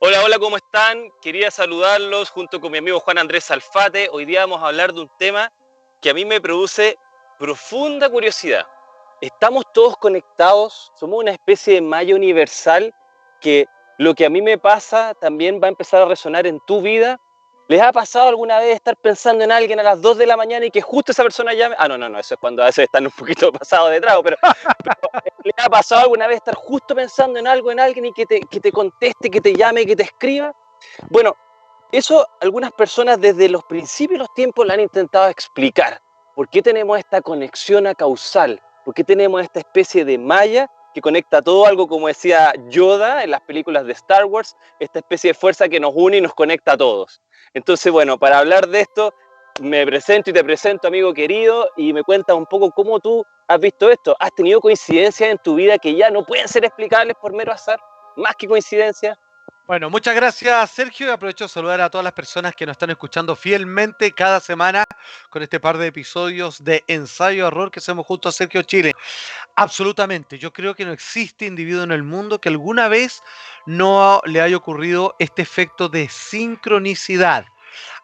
Hola, hola, ¿cómo están? Quería saludarlos junto con mi amigo Juan Andrés Alfate. Hoy día vamos a hablar de un tema que a mí me produce profunda curiosidad. ¿Estamos todos conectados? ¿Somos una especie de malla universal que lo que a mí me pasa también va a empezar a resonar en tu vida? ¿Les ha pasado alguna vez estar pensando en alguien a las 2 de la mañana y que justo esa persona llame? No, eso es cuando a veces están un poquito pasados de trago, pero ¿les ha pasado alguna vez estar justo pensando en algo, en alguien y que te conteste, que te llame, que te escriba? Bueno, eso algunas personas desde los principios de los tiempos lo han intentado explicar. ¿Por qué tenemos esta conexión causal? ¿Por qué tenemos esta especie de malla que conecta todo, algo como decía Yoda en las películas de Star Wars, esta especie de fuerza que nos une y nos conecta a todos? Entonces, bueno, para hablar de esto, me presento y te presento, amigo querido, y me cuentas un poco cómo tú has visto esto. ¿Has tenido coincidencias en tu vida que ya no pueden ser explicables por mero azar? Más que coincidencias. Bueno, muchas gracias, Sergio, y aprovecho de saludar a todas las personas que nos están escuchando fielmente cada semana con este par de episodios de Ensayo Error que hacemos junto a Sergio Chile. Absolutamente, yo creo que no existe individuo en el mundo que alguna vez no le haya ocurrido este efecto de sincronicidad.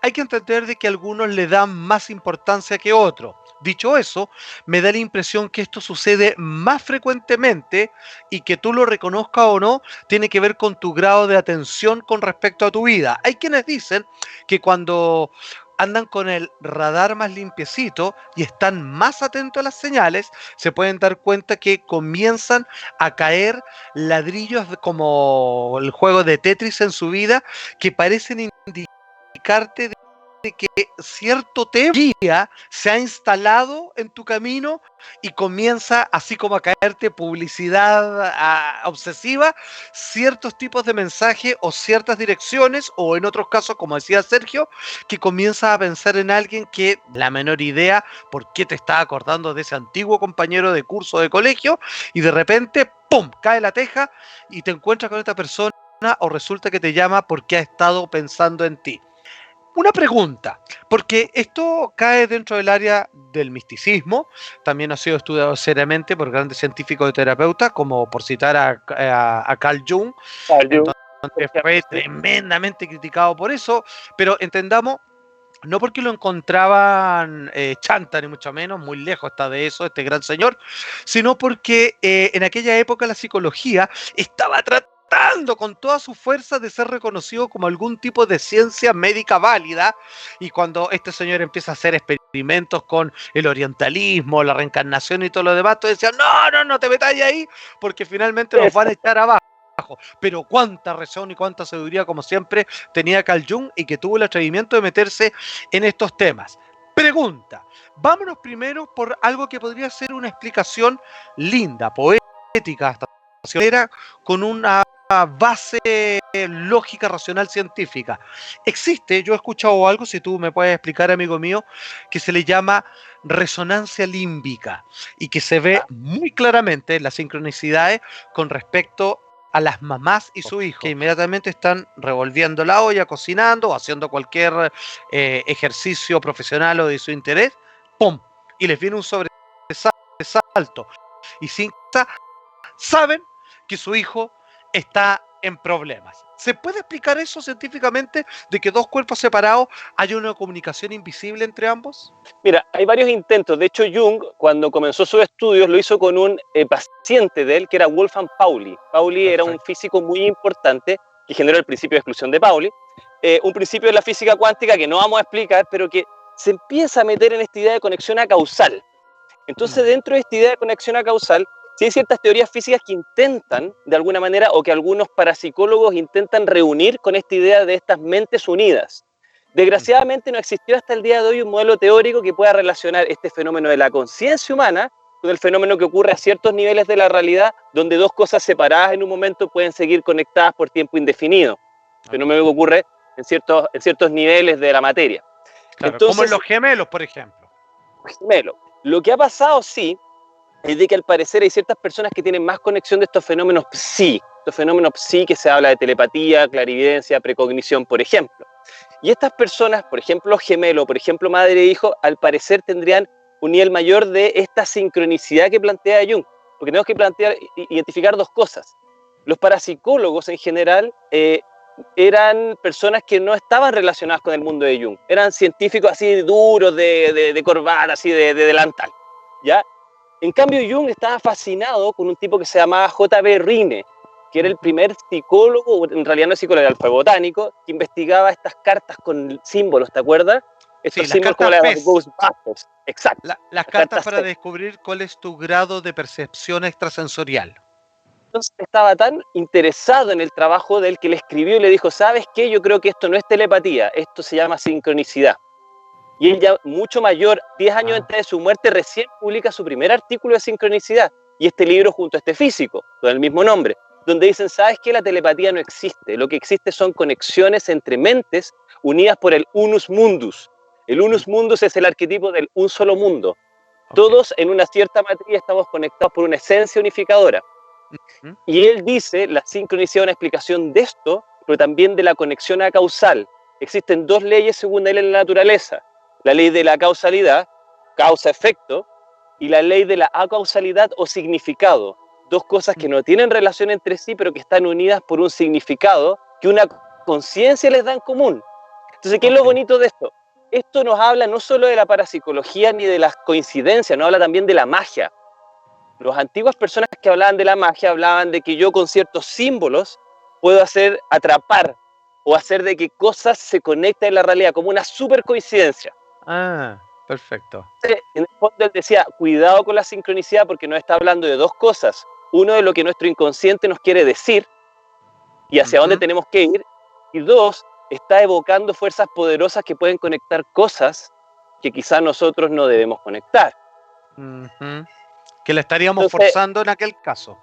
Hay que entender de que algunos le dan más importancia que otros. Dicho eso, me da la impresión que esto sucede más frecuentemente y que tú lo reconozcas o no, tiene que ver con tu grado de atención con respecto a tu vida. Hay quienes dicen que cuando andan con el radar más limpiecito y están más atentos a las señales, se pueden dar cuenta que comienzan a caer ladrillos como el juego de Tetris en su vida que parecen indicarte de que cierto tema se ha instalado en tu camino y comienza así como a caerte publicidad obsesiva, ciertos tipos de mensajes o ciertas direcciones, o en otros casos, como decía Sergio, que comienzas a pensar en alguien que la menor idea por qué te está acordando de ese antiguo compañero de curso de colegio, y de repente, ¡pum!, cae la teja y te encuentras con esta persona o resulta que te llama porque ha estado pensando en ti. Una pregunta, porque esto cae dentro del área del misticismo, también ha sido estudiado seriamente por grandes científicos y terapeutas, como por citar a Carl Jung, en donde fue tremendamente criticado por eso, pero entendamos, no porque lo encontraban chanta, ni mucho menos, muy lejos está de eso, este gran señor, sino porque en aquella época la psicología estaba tratando con toda su fuerza de ser reconocido como algún tipo de ciencia médica válida, y cuando este señor empieza a hacer experimentos con el orientalismo, la reencarnación y todo lo demás, todos decían, no te metáis ahí, porque finalmente nos van a echar abajo. Pero cuánta razón y cuánta sabiduría, como siempre, tenía Carl Jung, y que tuvo el atrevimiento de meterse en estos temas. Pregunta, vámonos primero por algo que podría ser una explicación linda, poética, hasta con una base lógica, racional, científica. Existe, yo he escuchado algo, si tú me puedes explicar, amigo mío, que se le llama resonancia límbica y que se ve muy claramente las sincronicidades con respecto a las mamás y su hijo, que inmediatamente están revolviendo la olla, cocinando o haciendo cualquier ejercicio profesional o de su interés, ¡pum!, y les viene un sobresalto y sin saben que su hijo está en problemas. ¿Se puede explicar eso científicamente, de que dos cuerpos separados haya una comunicación invisible entre ambos? Mira, hay varios intentos. De hecho, Jung, cuando comenzó sus estudios, lo hizo con un paciente de él, que era Wolfgang Pauli. Pauli era un físico muy importante que generó el principio de exclusión de Pauli. Un principio de la física cuántica que no vamos a explicar, pero que se empieza a meter en esta idea de conexión causal. Entonces, dentro de esta idea de conexión causal, sí hay ciertas teorías físicas que intentan, de alguna manera, o que algunos parapsicólogos intentan reunir con esta idea de estas mentes unidas. Desgraciadamente no existió hasta el día de hoy un modelo teórico que pueda relacionar este fenómeno de la conciencia humana con el fenómeno que ocurre a ciertos niveles de la realidad, donde dos cosas separadas en un momento pueden seguir conectadas por tiempo indefinido. Fenómeno que ocurre en ciertos niveles de la materia. Claro, entonces, como en los gemelos, por ejemplo. Gemelo. Lo que ha pasado, sí, es de que al parecer hay ciertas personas que tienen más conexión de estos fenómenos psi, que se habla de telepatía, clarividencia, precognición, por ejemplo. Y estas personas, por ejemplo gemelos, por ejemplo madre e hijo, al parecer tendrían un nivel mayor de esta sincronicidad que plantea Jung, porque tenemos que identificar dos cosas. Los parapsicólogos en general eran personas que no estaban relacionadas con el mundo de Jung, eran científicos así duros, de corbata, así de delantal, ¿ya? En cambio, Jung estaba fascinado con un tipo que se llamaba J.B. Rine, que era el primer psicólogo, en realidad no es psicólogo, era alfabotánico, que investigaba estas cartas con símbolos, ¿te acuerdas? Sí, Estos las símbolos como cartas las PES. Ghostbusters, exacto, Las las cartas cartas para C. descubrir cuál es tu grado de percepción extrasensorial. Entonces estaba tan interesado en el trabajo del que le escribió y le dijo, ¿sabes qué? Yo creo que esto no es telepatía, esto se llama sincronicidad. Y él ya mucho mayor, 10 años Ah, antes de su muerte, recién publica su primer artículo de sincronicidad. Y este libro junto a este físico, con el mismo nombre, donde dicen, ¿sabes qué? La telepatía no existe. Lo que existe son conexiones entre mentes unidas por el unus mundus. El unus mundus es el arquetipo del un solo mundo. ok. Todos en una cierta matriz estamos conectados por una esencia unificadora. ¿Mm? Y él dice, la sincronicidad es una explicación de esto, pero también de la conexión acausal. Existen dos leyes según él en la naturaleza. La ley de la causalidad, causa-efecto, y la ley de la acausalidad o significado. Dos cosas que no tienen relación entre sí, pero que están unidas por un significado que una conciencia les da en común. Entonces, ¿qué es lo Ok. bonito de esto? Esto nos habla no solo de la parapsicología ni de las coincidencias, nos habla también de la magia. Las antiguas personas que hablaban de la magia hablaban de que yo con ciertos símbolos puedo hacer atrapar o hacer de que cosas se conecten en la realidad, como una super coincidencia. Ah, perfecto. Entonces, en el fondo él decía, cuidado con la sincronicidad porque nos está hablando de dos cosas. Uno, de lo que nuestro inconsciente nos quiere decir y hacia dónde Ujú, tenemos que ir. Y dos, está evocando fuerzas poderosas que pueden conectar cosas que quizás nosotros no debemos conectar. ujú. Que la estaríamos Entonces, forzando en aquel caso.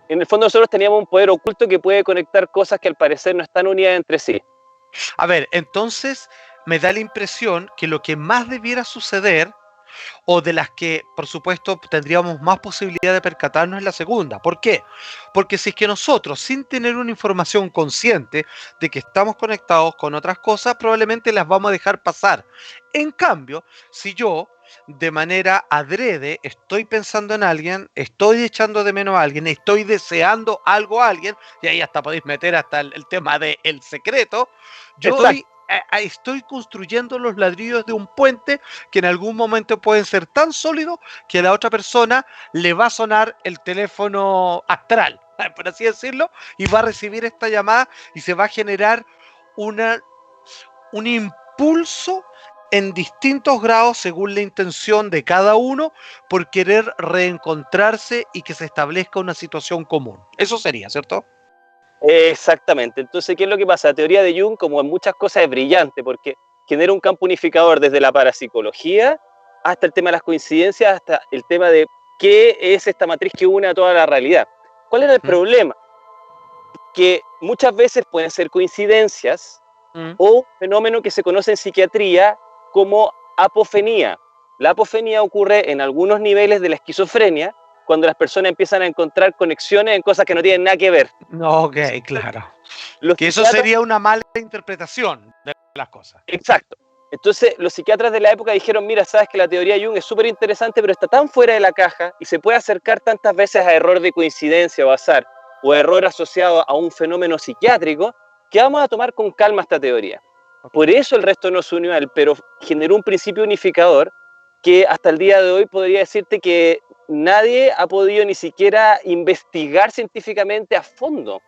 en el fondo nosotros teníamos un poder oculto que puede conectar cosas que al parecer no están unidas entre sí. A ver, entonces me da la impresión que lo que más debiera suceder, o de las que, por supuesto, tendríamos más posibilidad de percatarnos es la segunda. ¿Por qué? Porque si es que nosotros, sin tener una información consciente de que estamos conectados con otras cosas, probablemente las vamos a dejar pasar. En cambio, si yo de manera adrede estoy pensando en alguien, estoy echando de menos a alguien, estoy deseando algo a alguien, y ahí hasta podéis meter hasta el tema del secreto, yo Exacto. estoy construyendo los ladrillos de un puente que en algún momento pueden ser tan sólidos que a la otra persona le va a sonar el teléfono astral, por así decirlo, y va a recibir esta llamada y se va a generar una, un impulso en distintos grados según la intención de cada uno por querer reencontrarse y que se establezca una situación común. Eso sería, ¿cierto? Exactamente. Entonces, ¿qué es lo que pasa? La teoría de Jung, como en muchas cosas, es brillante porque genera un campo unificador desde la parapsicología hasta el tema de las coincidencias, hasta el tema de qué es esta matriz que une a toda la realidad. ¿Cuál era el ¿Mm? problema? Que muchas veces pueden ser coincidencias ¿Mm? o un fenómeno que se conoce en psiquiatría como apofenía. La apofenía ocurre en algunos niveles de la esquizofrenia cuando las personas empiezan a encontrar conexiones en cosas que no tienen nada que ver. Ok, claro. Los Que eso psiquiatras, sería una mala interpretación de las cosas. exacto. Entonces, los psiquiatras de la época dijeron, mira, sabes que la teoría de Jung es súper interesante, pero está tan fuera de la caja y se puede acercar tantas veces a error de coincidencia o azar, o error asociado a un fenómeno psiquiátrico, que vamos a tomar con calma esta teoría. Por eso el resto no se unió a él, pero generó un principio unificador que hasta el día de hoy podría decirte que nadie ha podido ni siquiera investigar científicamente a fondo,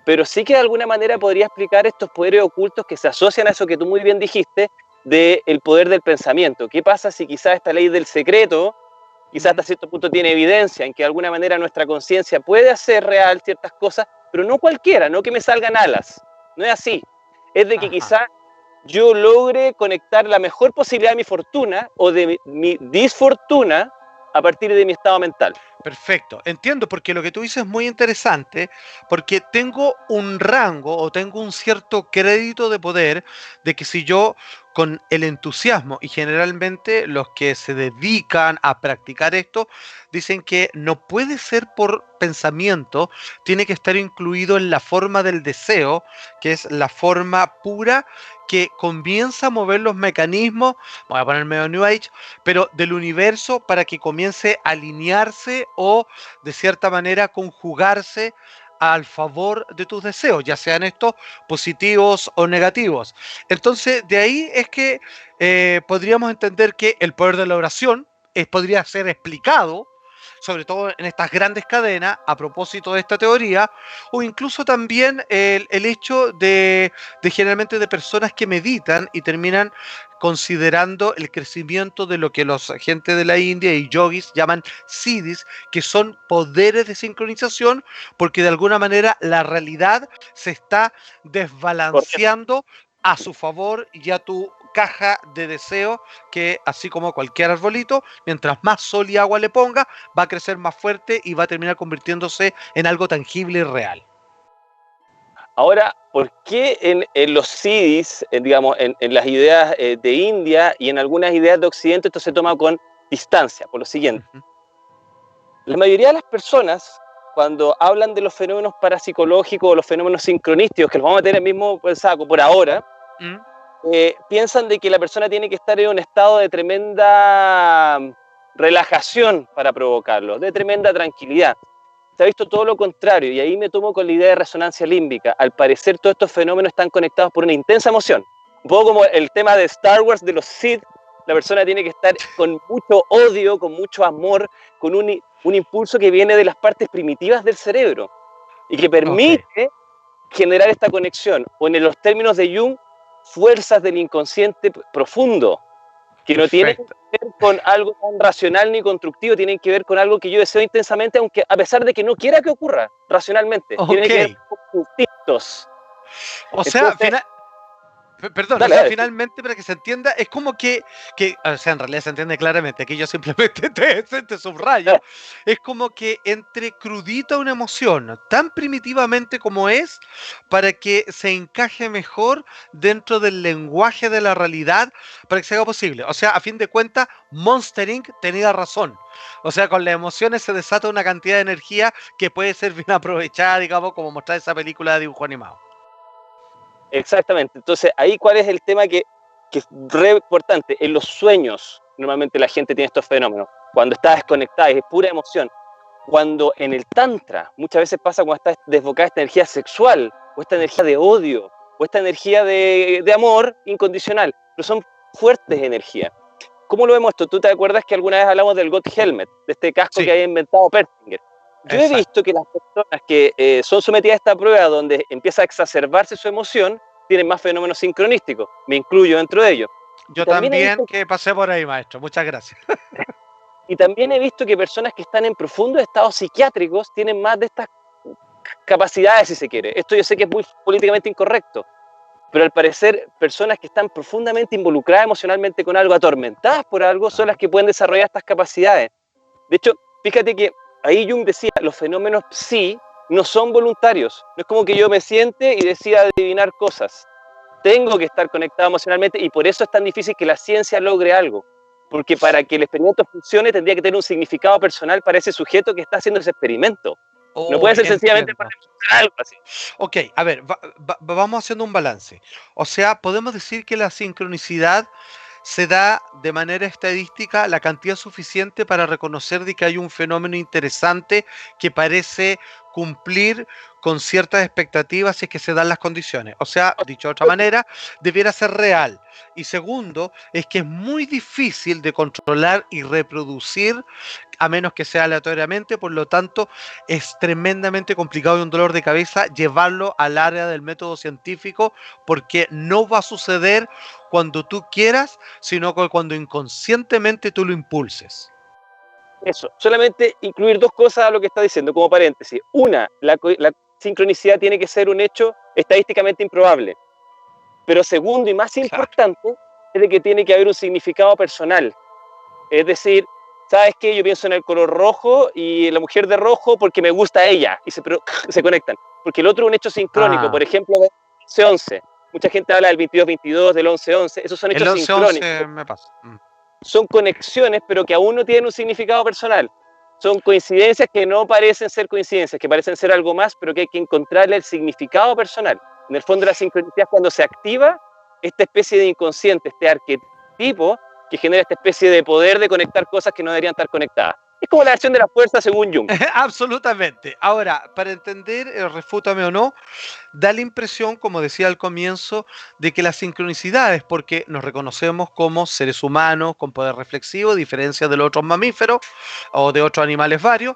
pero sí que de alguna manera podría explicar estos poderes ocultos que se asocian a eso que tú muy bien dijiste, del poder del pensamiento. ¿Qué pasa si quizás esta ley del secreto, quizás hasta cierto punto tiene evidencia en que de alguna manera nuestra conciencia puede hacer real ciertas cosas, pero no cualquiera, no que me salgan alas, no es así. Es de que Ajá. quizás yo logre conectar la mejor posibilidad de mi fortuna o de mi disfortuna a partir de mi estado mental. Perfecto, entiendo, porque lo que tú dices es muy interesante, porque tengo un rango o tengo un cierto crédito de poder de que si yo con el entusiasmo, y generalmente los que se dedican a practicar esto, dicen que no puede ser por pensamiento, tiene que estar incluido en la forma del deseo, que es la forma pura que comienza a mover los mecanismos, voy a ponerme medio New Age, pero del universo para que comience a alinearse o de cierta manera conjugarse al favor de tus deseos, ya sean estos positivos o negativos. Entonces, de ahí es que podríamos entender que el poder de la oración podría ser explicado, sobre todo en estas grandes cadenas, a propósito de esta teoría, o incluso también el hecho de generalmente de personas que meditan y terminan considerando el crecimiento de lo que los gente de la India y yogis llaman siddhis, que son poderes de sincronización, porque de alguna manera la realidad se está Correcto. desbalanceando a su favor y a tu caja de deseo, que así como cualquier arbolito, mientras más sol y agua le ponga, va a crecer más fuerte y va a terminar convirtiéndose en algo tangible y real. Ahora, ¿por qué en los CDs, digamos, en las ideas de India y en algunas ideas de Occidente esto se toma con distancia? Por lo siguiente, Ujú. la mayoría de las personas, cuando hablan de los fenómenos parapsicológicos o los fenómenos sincronísticos, que los vamos a meter en el mismo saco por ahora, Mm. piensan de que la persona tiene que estar en un estado de tremenda relajación para provocarlo, de tremenda tranquilidad. Se ha visto todo lo contrario, y ahí me tomo con la idea de resonancia límbica. Al parecer todos estos fenómenos están conectados por una intensa emoción. Un poco como el tema de Star Wars, de los Sith, la persona tiene que estar con mucho odio, con mucho amor, con un impulso que viene de las partes primitivas del cerebro y que Ok. permite generar esta conexión, o en los términos de Jung, fuerzas del inconsciente profundo, que no tienen que Perfecto. ver con algo tan racional ni constructivo, tienen que ver con algo que yo deseo intensamente, aunque a pesar de que no quiera que ocurra racionalmente, tiene Ok. que ver con instintos. O sea, Entonces, perdón, o dale, sea, dale. finalmente para que se entienda, es como o sea, en realidad se entiende claramente, aquí yo simplemente te subrayo, es como que entre crudita una emoción, tan primitivamente como es, para que se encaje mejor dentro del lenguaje de la realidad, para que sea posible. O sea, a fin de cuentas, Monster Inc. tenía razón. O sea, con las emociones se desata una cantidad de energía que puede ser bien aprovechada, digamos, como mostrar esa película de dibujo animado. Exactamente. Entonces, ahí cuál es el tema que es re importante. En los sueños, normalmente la gente tiene estos fenómenos. Cuando está desconectada, es pura emoción. Cuando en el tantra, muchas veces pasa cuando está desbocada esta energía sexual, o esta energía de odio, o esta energía de amor incondicional, pero son fuertes energías. ¿Cómo lo vemos esto? ¿Tú te acuerdas que alguna vez hablamos del God Helmet, de este casco que Sí, había inventado Persinger? Yo he visto exacto. que las personas que son sometidas a esta prueba donde empieza a exacerbarse su emoción, tienen más fenómenos sincronísticos. Me incluyo dentro de ellos. Y Yo también he también visto que pasé por ahí, maestro. Muchas gracias. Y también he visto que personas que están en profundos estados psiquiátricos tienen más de estas capacidades, si se quiere. Esto yo sé que es muy políticamente incorrecto, pero al parecer personas que están profundamente involucradas emocionalmente con algo, atormentadas por algo, son las que pueden desarrollar estas capacidades. De hecho, fíjate que ahí Jung decía, los fenómenos psi no son voluntarios. No es como que yo me siente y decida adivinar cosas. Tengo que estar conectado emocionalmente y por eso es tan difícil que la ciencia logre algo. Porque para que el experimento funcione tendría que tener un significado personal para ese sujeto que está haciendo ese experimento. No Oh, puede ser sencillamente para entiendo. demostrar algo así. Ok, a ver, vamos haciendo un balance. O sea, podemos decir que la sincronicidad se da de manera estadística la cantidad suficiente para reconocer de que hay un fenómeno interesante que parece cumplir con ciertas expectativas si es que se dan las condiciones. O sea, dicho de otra manera, debiera ser real. Y segundo, es que es muy difícil de controlar y reproducir a menos que sea aleatoriamente, por lo tanto es tremendamente complicado y un dolor de cabeza llevarlo al área del método científico porque no va a suceder cuando tú quieras, sino que cuando inconscientemente tú lo impulses. Eso, solamente incluir dos cosas a lo que está diciendo como paréntesis. Una, la sincronicidad tiene que ser un hecho estadísticamente improbable. Pero segundo y más Claro. importante es de que tiene que haber un significado personal. Es decir, ¿sabes qué? Yo pienso en el color rojo y la mujer de rojo porque me gusta ella y se conectan. Porque el otro es un hecho sincrónico, Ah, por ejemplo, del 11-11. Mucha gente habla del 22-22, del 11-11. Esos son el hechos 11-11 sincrónicos. me pasa. Mm. Son conexiones, pero que aún no tienen un significado personal. Son coincidencias que no parecen ser coincidencias, que parecen ser algo más, pero que hay que encontrarle el significado personal. En el fondo, la sincronicidad es cuando se activa esta especie de inconsciente, este arquetipo que genera esta especie de poder de conectar cosas que no deberían estar conectadas. Es como la versión de la fuerza según Jung. Absolutamente. Ahora, para entender, refútame o no, da la impresión, como decía al comienzo, de que las sincronicidades, porque nos reconocemos como seres humanos con poder reflexivo, a diferencia de los otros mamíferos o de otros animales varios,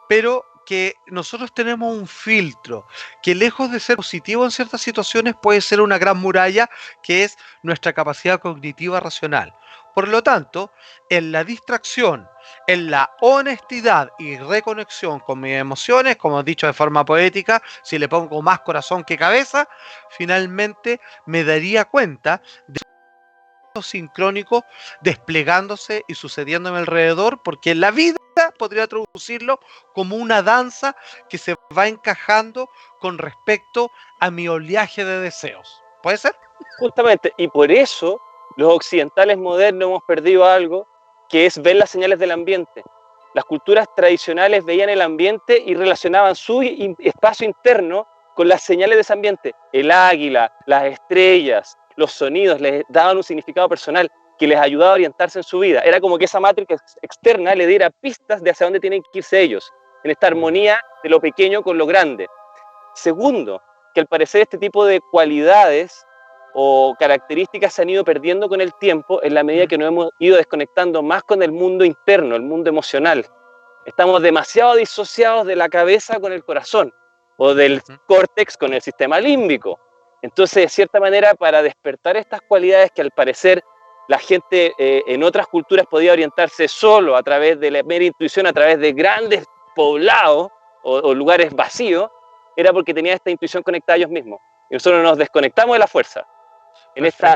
pero que nosotros tenemos un filtro que lejos de ser positivo en ciertas situaciones puede ser una gran muralla que es nuestra capacidad cognitiva racional. Por lo tanto, en la distracción, en la honestidad y reconexión con mis emociones, como he dicho de forma poética, si le pongo más corazón que cabeza, finalmente me daría cuenta de sincrónico desplegándose y sucediendo a mi alrededor, porque la vida podría traducirlo como una danza que se va encajando con respecto a mi oleaje de deseos. ¿Puede ser? Justamente, y por eso los occidentales modernos hemos perdido algo, que es ver las señales del ambiente. Las culturas tradicionales veían el ambiente y relacionaban su espacio interno con las señales de ese ambiente. El águila, las estrellas, los sonidos, les daban un significado personal que les ayudaba a orientarse en su vida. Era como que esa matriz externa le diera pistas de hacia dónde tienen que irse ellos, en esta armonía de lo pequeño con lo grande. Segundo, que al parecer este tipo de cualidades o características se han ido perdiendo con el tiempo en la medida que nos hemos ido desconectando más con el mundo interno, el mundo emocional. Estamos demasiado disociados de la cabeza con el corazón o del córtex con el sistema límbico. Entonces, de cierta manera, para despertar estas cualidades que al parecer la gente en otras culturas podía orientarse solo a través de la mera intuición, a través de grandes poblados o lugares vacíos, era porque tenía esta intuición conectada a ellos mismos. Y nosotros nos desconectamos de la fuerza. En este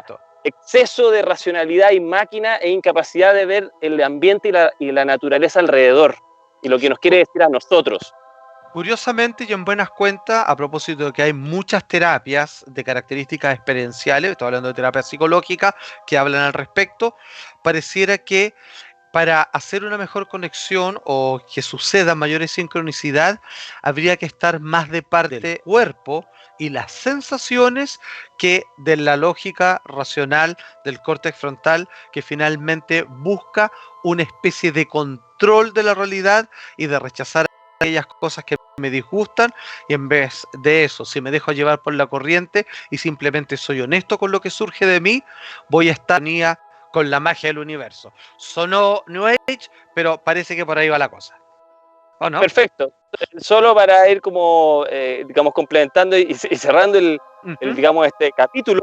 exceso de racionalidad y máquina e incapacidad de ver el ambiente y la naturaleza alrededor y lo que nos quiere decir a nosotros. Curiosamente y en buenas cuentas, a propósito de que hay muchas terapias de características experienciales, estoy hablando de terapia psicológica, que hablan al respecto, pareciera que para hacer una mejor conexión o que suceda mayor sincronicidad, habría que estar más de parte del cuerpo y las sensaciones que de la lógica racional del córtex frontal, que finalmente busca una especie de control de la realidad y de rechazar aquellas cosas que me disgustan, y en vez de eso, si me dejo llevar por la corriente y simplemente soy honesto con lo que surge de mí, voy a estar en armonía con la magia del universo. Sonó New Age, pero parece que por ahí va la cosa. ¿O no? Perfecto. Solo para ir como, digamos, complementando y cerrando digamos, este capítulo,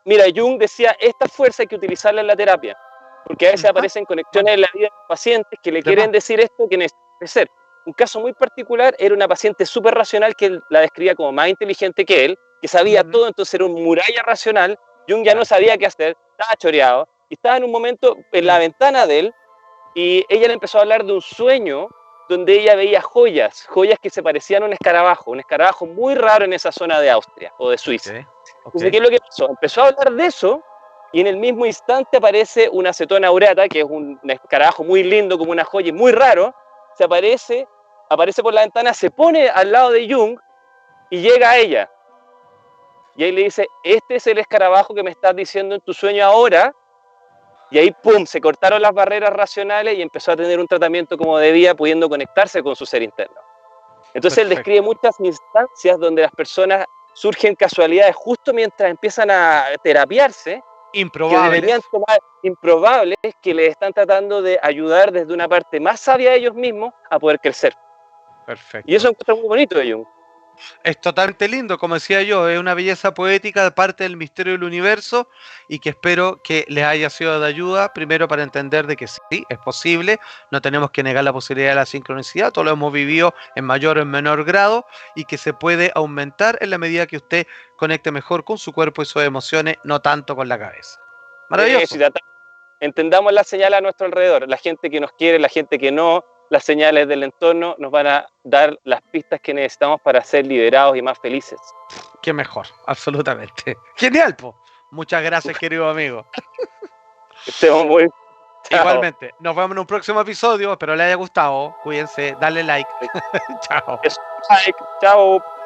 mira, Jung decía, esta fuerza hay que utilizarla en la terapia, porque a veces aparecen conexiones en la vida de los pacientes que le quieren decir esto que necesita crecer. Un caso muy particular era una paciente súper racional que él la describía como más inteligente que él, que sabía todo, entonces era un muralla racional. Jung ya no sabía qué hacer, estaba choreado, y estaba en un momento en la ventana de él, y ella le empezó a hablar de un sueño donde ella veía joyas que se parecían a un escarabajo muy raro en esa zona de Austria o de Suiza. Entonces, ¿qué es lo que pasó? Empezó a hablar de eso, y en el mismo instante aparece una acetona aurata, que es un escarabajo muy lindo, como una joya, y muy raro, se aparece por la ventana, se pone al lado de Jung y llega a ella. Y ahí le dice, este es el escarabajo que me estás diciendo en tu sueño ahora. Y ahí, pum, se cortaron las barreras racionales y empezó a tener un tratamiento como debía, pudiendo conectarse con su ser interno. Entonces él describe muchas instancias donde las personas surgen casualidades justo mientras empiezan a terapiarse, improbables, que deberían tomar improbables, que les están tratando de ayudar desde una parte más sabia de ellos mismos a poder crecer. Perfecto. Y eso es muy bonito de Jung. Es totalmente lindo, como decía yo, es una belleza poética de parte del misterio del universo, y que espero que les haya sido de ayuda, primero para entender de que sí, es posible, no tenemos que negar la posibilidad de la sincronicidad, todo lo hemos vivido en mayor o en menor grado, y que se puede aumentar en la medida que usted conecte mejor con su cuerpo y sus emociones, no tanto con la cabeza. Maravilloso. Entendamos las señales a nuestro alrededor, la gente que nos quiere, la gente que no, las señales del entorno nos van a dar las pistas que necesitamos para ser liberados y más felices. Qué mejor, absolutamente. Genial, po. Muchas gracias, querido amigo. Estemos muy... Chao. Igualmente, nos vemos en un próximo episodio, espero les haya gustado. Cuídense, dale like. Chao. Like. Chao.